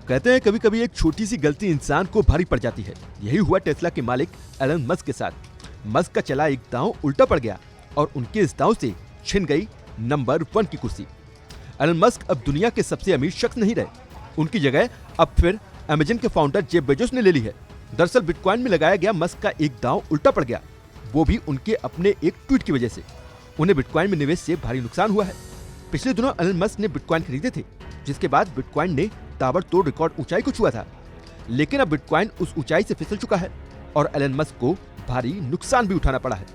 कहते हैं कभी कभी एक छोटी सी गलती इंसान को भारी पड़ जाती है। यही हुआ टेस्ला के मालिक एलन मस्क के साथ। मस्क का चला एक दांव उल्टा पड़ गया और उनके इस दांव से छिन गई नंबर 1 की कुर्सी। एलन मस्क अब दुनिया के सबसे अमीर शख्स नहीं रहे। उनकी जगह अब फिर अमेजन के फाउंडर जेफ बेजोस ने ले ली है। दरअसल बिटकॉइन में लगाया गया मस्क का एक दांव उल्टा पड़ गया, वो भी उनके अपने एक ट्वीट की वजह से। उन्हें बिटकॉइन में निवेश से भारी नुकसान हुआ है। पिछले दिनों एलन मस्क ने बिटकॉइन खरीदे थे, जिसके बाद बिटकॉइन ने ताबड़तोड़ रिकॉर्ड ऊंचाई को छुआ था। लेकिन अब बिटकॉइन उस ऊंचाई से फिसल चुका है और एलन मस्क को भारी नुकसान भी उठाना पड़ा है।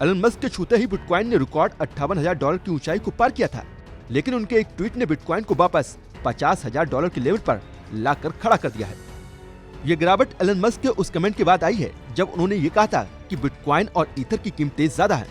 एलन मस्क के छूते ही बिटकॉइन ने रिकॉर्ड $58,000 की ऊंचाई को पार किया था, लेकिन उनके एक ट्वीट ने बिटकॉइन को वापस $50,000 के लेवल पर लाकर खड़ा कर दिया है। ये गिरावट एलन मस्क के उस कमेंट के बाद आई है जब उन्होंने ये कहा था कि बिटकॉइन और ईथर की कीमतें ज्यादा हैं।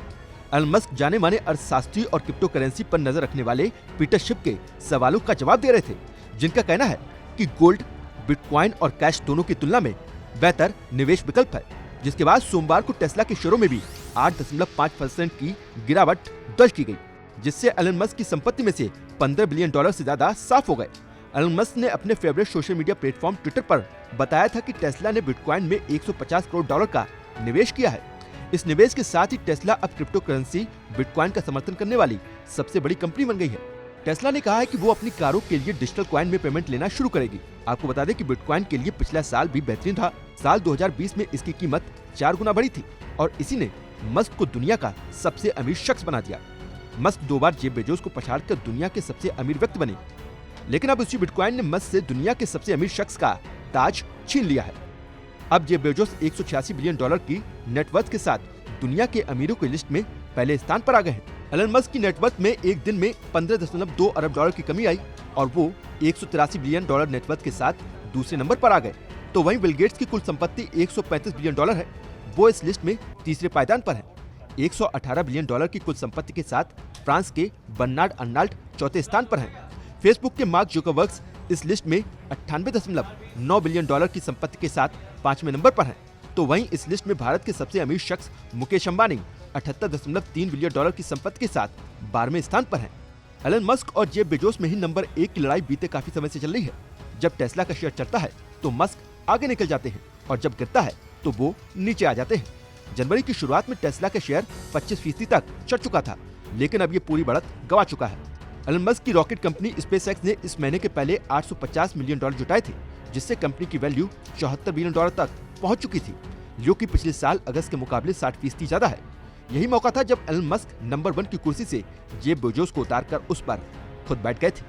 एलन मस्क जाने माने अर्थशास्त्री और क्रिप्टो करेंसी पर नजर रखने वाले पीटर शिप के सवालों का जवाब दे रहे थे, जिनका कहना है कि गोल्ड, बिटकॉइन और कैश दोनों की तुलना में बेहतर निवेश विकल्प है। जिसके बाद सोमवार को टेस्ला के शेयरों में भी 8.5% की गिरावट दर्ज की गई, जिससे एलन मस्क की संपत्ति में से $15 बिलियन से ज्यादा साफ हो गए। एलन मस्क ने अपने favourite social media platform Twitter पर बताया था कि टेस्ला ने बिटकॉइन में $150 करोड़ का निवेश किया है। इस निवेश के साथ ही टेस्ला अब क्रिप्टो करेंसी बिटकॉइन का समर्थन करने वाली सबसे बड़ी कंपनी बन गई है। टेस्ला ने कहा है कि वो अपनी कारों के लिए डिजिटल कॉइन में पेमेंट लेना शुरू करेगी। आपको बता दें कि बिटकॉइन के लिए पिछला साल भी बेहतरीन था। साल 2020 में इसकी कीमत 4 गुना बढ़ी थी और इसी ने मस्क को दुनिया का सबसे अमीर शख्स बना दिया। मस्क 2 बार जेफ बेजोस को पछाड़कर दुनिया के सबसे अमीर व्यक्ति बने, लेकिन अब उसी बिटकॉइन ने मस्क से दुनिया के सबसे अमीर शख्स का ताज छीन लिया है। अब जेफ बेजोस $186 बिलियन की नेटवर्थ के साथ दुनिया के अमीरों की लिस्ट में पहले स्थान पर आ गए हैं। एलन मस्क की नेटवर्थ में एक दिन में $15.2 अरब की कमी आई और वो $183 बिलियन नेटवर्थ के साथ दूसरे नंबर पर आ गए। तो वहीं बिल गेट्स की कुल संपत्ति $135 बिलियन है, वो इस लिस्ट में तीसरे पायदान पर है। $118 बिलियन की कुल संपत्ति के साथ फ्रांस के बर्नार्ड अर्नाल्ड चौथे स्थान पर हैं। फेसबुक के मार्क जुकरबर्ग इस लिस्ट में $98.9 बिलियन की संपत्ति के साथ 5वें नंबर पर हैं। तो वहीं इस लिस्ट में भारत के सबसे अमीर शख्स मुकेश अंबानी $78.3 बिलियन की संपत्ति के साथ 12वें स्थान पर हैं। एलन मस्क और जेफ बेजोस में ही नंबर 1 की लड़ाई बीते काफी समय से चल रही है। जब टेस्ला का शेयर चढ़ता है तो मस्क आगे निकल जाते हैं और जब गिरता है तो वो नीचे आ जाते हैं। जनवरी की शुरुआत में टेस्ला का शेयर 25% तक चढ़ चुका था, लेकिन अब ये पूरी बढ़त गंवा चुका है। एलन मस्क की रॉकेट कंपनी स्पेसएक्स ने इस महीने के पहले $850 मिलियन जुटाए थे, जिससे कंपनी की वैल्यू $74 बिलियन तक पहुंच चुकी थी, जो कि पिछले साल अगस्त के मुकाबले 60% ज्यादा है। यही मौका था जब एलन मस्क नंबर 1 की कुर्सी से जेफ बेजोस को उतारकर उस पर खुद बैठ गए थे।